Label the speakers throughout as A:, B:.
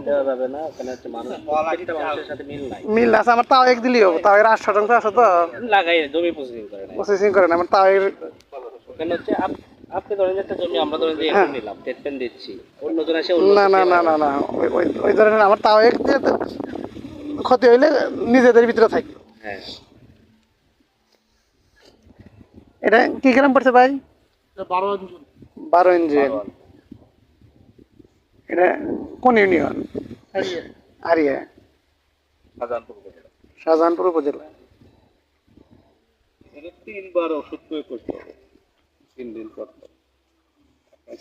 A: দেওয়া যাবে না, ওখানে হচ্ছে মানুষ প্রত্যেকটা মানুষের সাথে
B: মিল আছে। আমার তাও এক দিলেই হবে, তাও এর 8 শতাংশ আছে তো
A: লাগাই জমি প্রসেসিং করে না,
B: প্রসেসিং করে না আমার তাও এর।
A: ওখানে হচ্ছে আপনি ধরেন একটা জমি আমরা ধরেন যে
B: হ্যাঁ।
A: এখন নিলাম ট্রিটমেন্ট দিচ্ছি, অন্যজন এসে
B: না না না না না ওই ধরনের আমার তাও এক দিয়ে ক্ষতি হইলে নিজেদের ভিতরে থাকি।
A: হ্যাঁ।
B: এটা কি গ্রাম পড়ছে ভাই? 12 ইঞ্জিন। এটা কোন ইউনিয়ন? আরিয়া, শাহজাহানপুর উপজেলা।
A: এটা 3 বার ওষুধ প্রয়োগ করতে হবে, 3 দিন পর পর।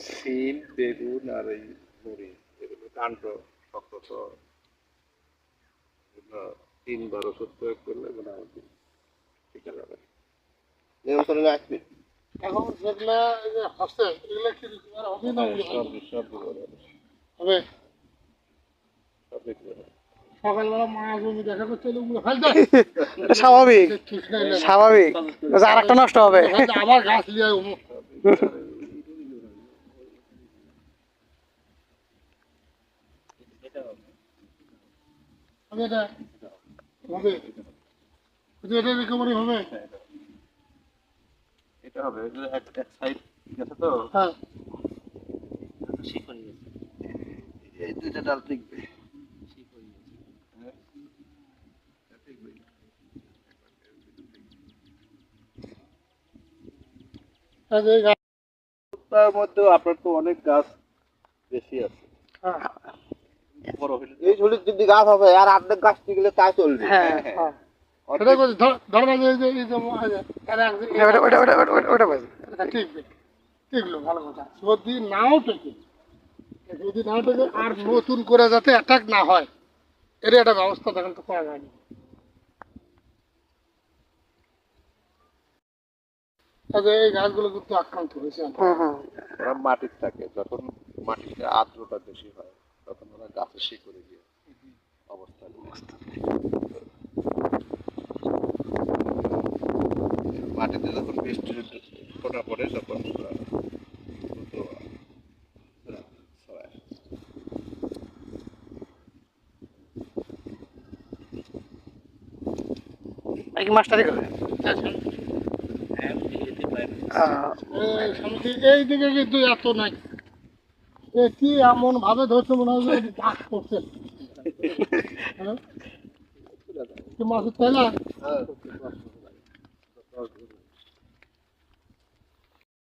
A: সিম, বেগুন আর এই মরিচ, এগুলো কাণ্ড শক্ত, 3 বার ওষুধ প্রয়োগ করলে মোটামুটি ঠিক যাবে, নিয়ন্ত্রণে আসবে।
C: এখন যেগুলা হচ্ছে এগুলা কি হবে না?
A: সব
C: হবে। সকালবেলা মা জমি দেখা করতে
B: এটা স্বাভাবিক, স্বাভাবিক। আর একটা নষ্ট হবে,
C: আবার গাছ লিয়ে এটা হবে, এটা রিকভারি হবে।
A: এটা হবে এক সাইড ঠিক আছে তো।
C: হ্যাঁ,
A: শিকড় নিয়ে এই দুইটা ডাল টিকবে, তার মধ্যে আপনার তো অনেক গাছ বেশি আছে, বড় হইলে এই ঝুলির যদি গাছ হবে আর অর্ধেক গাছ টিকলে তাই চলবে।
B: হ্যাঁ
C: সেটা করে ধরবা যে এই যে
B: ওটা ভাই
C: টিকবে, টিকলো ভালো কথা। যদি নাও টেকে, যদি নাও টেকে আর নতুন করে যাতে অ্যাটাক না হয় এর একটা ব্যবস্থা তখন তো করা যায়নি। এই গাছগুলো কিন্তু আক্রান্ত হয়েছে।
A: ওরা মাটির থাকে, যখন মাটিতে আর্দ্রতা বেশি হয় তখন ওরা গাছের শিকড়ে গিয়ে অবস্থা মাটিতে যখন বৃষ্টির ফোঁটা পড়ে তখন
B: মাস্টারি করে
C: এই দিকে কিন্তু এত নাই, কি এমন ভাবে ধরছে মনে হয় গাছ করছে মাছের তাই না।